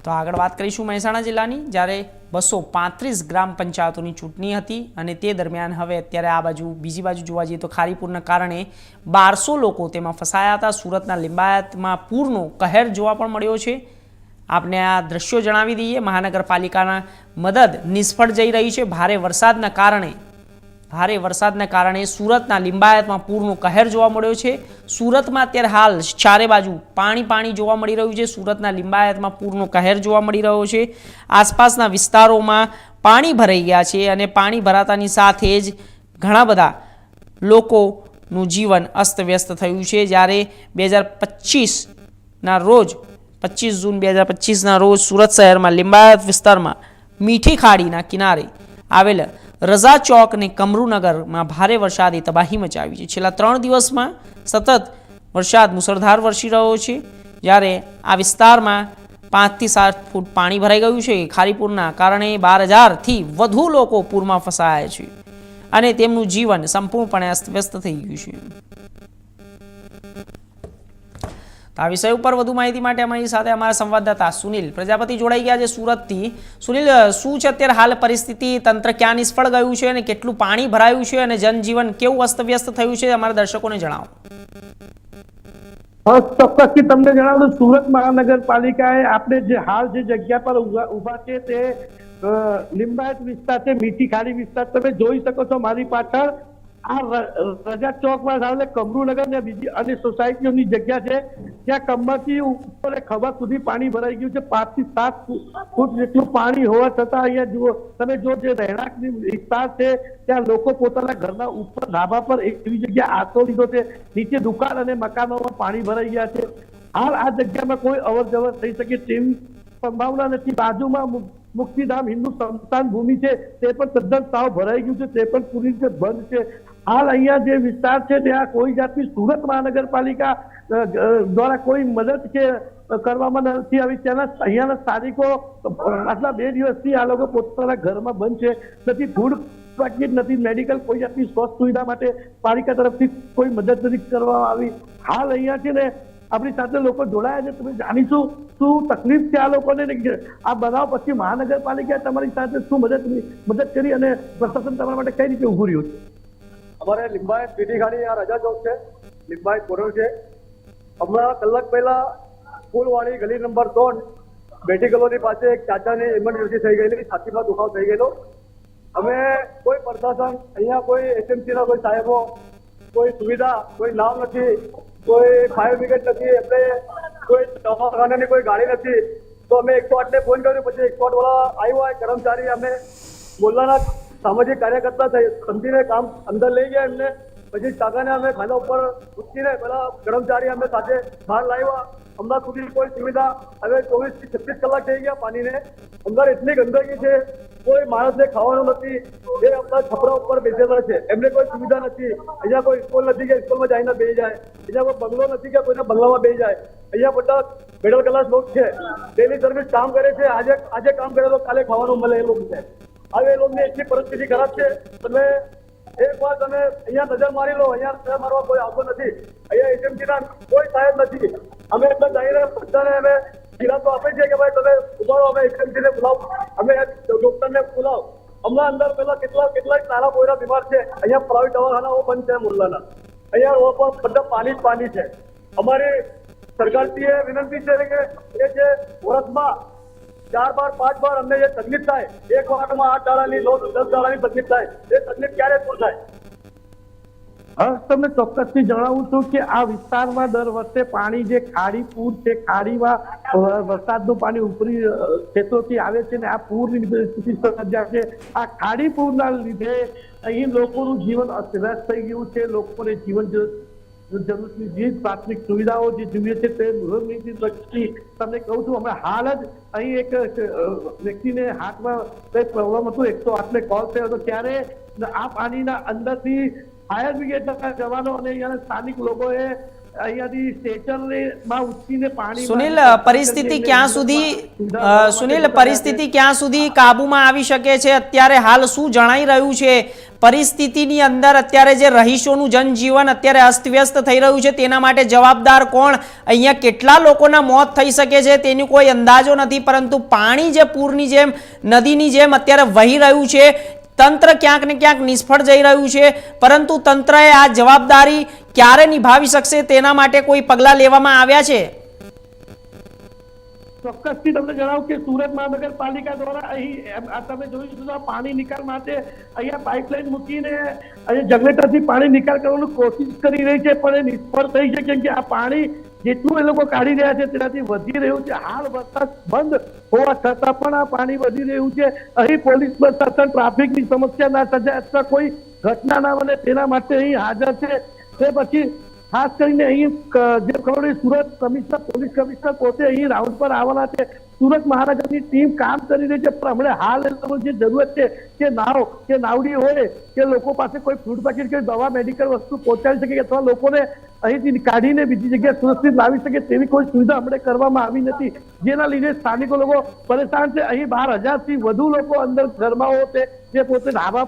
તો આગળ વાત કરીશું મહેસાણા જિલ્લાની, જ્યારે 235 ગ્રામ પંચાયતોની ચૂંટણી હતી અને તે દરમિયાન હવે અત્યારે આ બાજુ બીજી બાજુ જોવા જઈએ તો ખારીપુરના કારણે 1200 લોકો તેમાં ફસાયા હતા। સુરતના લિંબાયતમાં પૂરનો કહેર જોવા પણ મળ્યો છે। આપને આ દ્રશ્યો જણાવી દઈએ। મહાનગરપાલિકાના મદદ નિષ્ફળ જઈ રહી છે। ભારે વરસાદના કારણે સુરતના લિંબાયતમાં પૂરનો કહેર જોવા મળ્યો છે। સુરતમાં અત્યારે હાલ ચારે બાજુ પાણી જોવા મળી રહ્યું છે। સુરતના લિંબાયતમાં પૂરનો કહેર જોવા મળી રહ્યો છે। આસપાસના વિસ્તારોમાં પાણી ભરાઈ ગયા છે અને પાણી ભરાતાની સાથે જ ઘણા બધા લોકોનું જીવન અસ્તવ્યસ્ત થયું છે। જ્યારે 2025ના રોજ 25 જૂન 2025ના રોજ સુરત શહેરમાં લિંબાયત વિસ્તારમાં મીઠી ખાડીના કિનારે આવેલ રઝા ચોક અને કમરૂનગરમાં ભારે વરસાદે તબાહી મચાવી છે। છેલ્લા 3 દિવસમાં સતત વરસાદ મુસળધાર વરસી રહ્યો છે, જ્યારે આ વિસ્તારમાં 5 થી 7 ફૂટ પાણી ભરાઈ ગયું છે। ખારીપુરના કારણે 12,000થી વધુ લોકો પૂરમાં ફસાયા છે અને તેમનું જીવન સંપૂર્ણપણે અસ્તવ્યસ્ત થઈ ગયું છે। આ વિષય ઉપર વધુ માહિતી માટે અમારી સાથે અમારા સંવાદદાતા સુનિલ પ્રજાપતિ જોડાઈ ગયા છે સુરતથી। સુનિલ, શું છે અત્યારે હાલ પરિસ્થિતિ? તંત્ર ક્યાં નિષ્ફળ ગયું છે અને કેટલું પાણી ભરાયું છે અને જનજીવન કેવું અસ્તવ્યસ્ત થયું છે, અમારા દર્શકોને જણાવો। ચોક્કસથી તમને જણાવું, સુરત મહાનગરપાલિકાએ આપણે જે હાલ જે જગ્યા પર ઉભા છે તે લિંબાયત વિસ્તાર છે, મીઠી ખાડી વિસ્તાર। તમે જોઈ શકો છો મારી પાછળ આ રજા ચોકમાં આવેલ કમરૂનગર ને બીજી અને સોસાયટીઓની જગ્યા છે, ત્યાં કમરથી ઉપર ખભા સુધી પાણી ભરાઈ ગયું છે। 5 થી 7 ફૂટ જેટલું પાણી હોવા છતાં અહીંયા જુઓ તમે, જો જે રહેણાંકની વિસ્તાર છે ત્યાં લોકો પોતાના ઘરના ઉપર ધાબા પર એવી જગ્યા આશરો લીધો છે, નીચે દુકાન અને મકાનોમાં પાણી ભરાઈ ગયા છે। હાલ આ જગ્યામાં કોઈ અવર જવર થઈ શકે તેવી સંભાવના નથી। બાજુમાં મુક્તિધામ હિન્દુ સંસ્થાન ભૂમિ છે તે પણ તદ્દન સાવ ભરાઈ ગયું છે, તે પણ પૂરી રીતે બંધ છે। હાલ અહીંયા જે વિસ્તાર છે ત્યાં કોઈ જાતની સુરત મહાનગરપાલિકા દ્વારા કોઈ મદદ કે કરવામાં નથી આવી। ત્યાંના અહીંયાના સ્થાનિકો આટલા 2 દિવસથી આ લોકો પોતાના ઘરમાં બંધ છે, નથી ફૂડ પેકેટ, નથી મેડિકલ, કોઈ જાતની સ્વસ્થ સુવિધા માટે પાલિકા તરફથી કોઈ મદદ નથી કરવામાં આવી। હાલ અહીંયા છે ને આપણી સાથે લોકો જોડાયા છે, તમે જાણીશું શું તકલીફ છે આ લોકોને। આ બનાવ પછી મહાનગરપાલિકાએ તમારી સાથે શું મદદ કરી અને પ્રશાસન તમારા માટે કઈ રીતે ઉભું રહ્યું છે? અમારે લિંબાયત મીઠી ખાડી આ રજા ચોક છે, લિંબાયત કોર્નર છે। હમણાં કલાક પહેલા પુલવાડી ગલી નંબર 3 બેટી કોલોની પાસે એક ચાચાને ઇમરજન્સી થઈ ગયેલી, છાતીમાં દુખાવો થઈ ગયેલો। અમે કોઈ પ્રશાસન અહીંયા કોઈ એસએમસીના કોઈ સાહેબો, કોઈ સુવિધા, કોઈ નામ નથી, કોઈ ફાયર બ્રિગેડ નથી, એટલે કોઈ દવાખાનાની કોઈ ગાડી નથી। તો અમે 108ને ફોન કર્યો, પછી 108 વાળા આવ્યા કર્મચારી, અમે મોલ્લાના સામાજિક કાર્યકર્તા સમજીને કામ અંદર લઈ ગયા એમને। પછી કાકાને અમે ખાના ઉપર ઉઠીને પેલા કર્મચારી અમે સાથે બહાર લાવ્યા। હમણાં સુધી કોઈ સુવિધા, હવે 24 થી 36 કલાક થઈ ગયા પાણીને, અંદર એટલી ગંદકી છે, કોઈ માણસને ખાવાનું નથી, એ આપણા છપરા ઉપર બેસેલા છે, એમને કોઈ સુવિધા નથી। અહીંયા કોઈ સ્કૂલ નથી કે સ્કૂલમાં જઈને બેસી જાય, અહીંયા કોઈ બંગલો નથી કે કોઈના બંગલામાં બેસી જાય। અહીંયા બધા મિડલ ક્લાસ લોકો છે, ડેલી સર્વિસ કામ કરે છે, આજે કામ કરે તો કાલે ખાવાનું મળે એ લોકો છે। હવે એ લોકોની એટલી પરિસ્થિતિ ખરાબ છે, તમે એકવાર તમે અહીંયા નજર મારી લો, અહીંયા નજર મારવા કોઈ આવતો નથી, અહીંયા એજન્સીના કોઈ સાહેબ નથી। અમે એટલે જઈને બધાને અમે ગિરાતો આપે છે કે ભાઈ તમે ઉભારો, અમે એજન્સીને બોલાવો, અમે ડોક્ટરને બોલાવો। હમણાં અંદર પેલા કેટલાક નાના પોયરા બીમાર છે, અહીંયા પ્રાઇવેટ દવાખાનાઓ બંધ છે મોલ્લાના, અહીંયા પણ બધા પાણી છે। અમારી સરકારથી વિનંતી છે કે એ જે વર્ષમાં 4 બાર 5 બાર અમને જે તકલીફ થાય, એક વારમાં 8 દાડાની 10 દાડાની તકલીફ થાય, એ તકલીફ ક્યારે દૂર થાય? તમને ચોક્કસથી જણાવું છું કે આ વિસ્તારમાં દર વર્ષે પાણી જે ખાડી પૂર છે, ખાડીમાં વરસાદનું પાણી ઉપરી ક્ષેત્રોથી આવે છે ને આ પૂરની સ્થિતિ સર્જાય છે। આ ખાડી પૂરના લીધે અહીં લોકોનું જીવન અસ્તવ્યસ્ત થઈ ગયું છે। લોકોને જીવન જરૂરની જે પ્રાથમિક સુવિધાઓ જે જોઈએ છે તે નથી લગતી। તમને કહું છું, અમે હાલ જ અહીં એક વ્યક્તિને હાથમાં કઈ પ્રોબ્લેમ હતું, 108ને કોલ થયો હતો, ત્યારે આ પાણીના અંદરથી ફાયર બ્રિગેડના જવાનો અને અહીંયાના સ્થાનિક લોકોએ અહીંયાથી સ્ટેશનમાં ઉચકીને પાણી સુનિલ, પરિસ્થિતિ ક્યાં સુધી સુનિલ, પરિસ્થિતિ ક્યાં સુધી કાબુમાં આવી શકે છે? અત્યારે હાલ શું જણાઈ રહ્યું છે? પરિસ્થિતિની અંદર અત્યારે જે રહીશોનું જનજીવન અત્યારે અસ્તવ્યસ્ત થઈ રહ્યું છે તેના માટે જવાબદાર કોણ? અહીંયા કેટલા લોકોના મોત થઈ શકે છે તેની કોઈ અંદાજો નથી, પરંતુ પાણી જે પૂરની જેમ નદીની જેમ અત્યારે વહી રહ્યું છે, તંત્ર ક્યાંક ને ક્યાંક નિષ્ફળ જઈ રહ્યું છે, પરંતુ તંત્રએ આ જવાબદારી ક્યારે નિભાવી શકશે તેના માટે કોઈ પગલાં લેવામાં આવ્યા છે? ચોક્કસથી તમને જણાવું કે સુરત મહાનગરપાલિકા દ્વારા અહીં તમે જોયું છે પાણી નિકાલ માટે અહીંયા પાઇપલાઇન મૂકીને અહીંયા જનરેટરથી પાણી નિકાલ કરવાની કોશિશ કરી રહી છે, પણ એ નિષ્ફળ થઈ છે, કેમ કે આ પાણી જેટલું એ લોકો કાઢી રહ્યા છે તેનાથી વધી રહ્યું છે. હાલ વરસાદ બંધ હોવા છતાં પણ આ પાણી વધી રહ્યું છે. અહીં પોલીસ પ્રશાસન ટ્રાફિકની સમસ્યા ના સર્જાય અથવા કોઈ ઘટના ના બને તેના માટે અહીં હાજર છે. તે પછી ખાસ કરીને અહીં જે કરોડી સુરત કમિશનર પોલીસ કમિશનર પોતે અહીં રાઉન્ડ પર આવવાના છે. સુરત મહાનગરની ટીમ કામ કરી રહી છે, પણ હમણાં હાલ એ લોકો જે જરૂરત છે કે નાવ કે નાવડી હોય કે લોકો પાસે કોઈ ફૂડ પેકેટ કે દવા મેડિકલ વસ્તુ પહોંચાડી શકે અથવા લોકોને અહીંથી કાઢીને બીજી જગ્યાએ સુરક્ષિત લાવી શકે તેવી કોઈ સુવિધા હમણાં કરવામાં આવી નથી, જેના લીધે સ્થાનિકો લોકો પરેશાન છે. અહીં 12,000 થી વધુ લોકો અંદર ઘરમાં છે જે પોતે ધાબા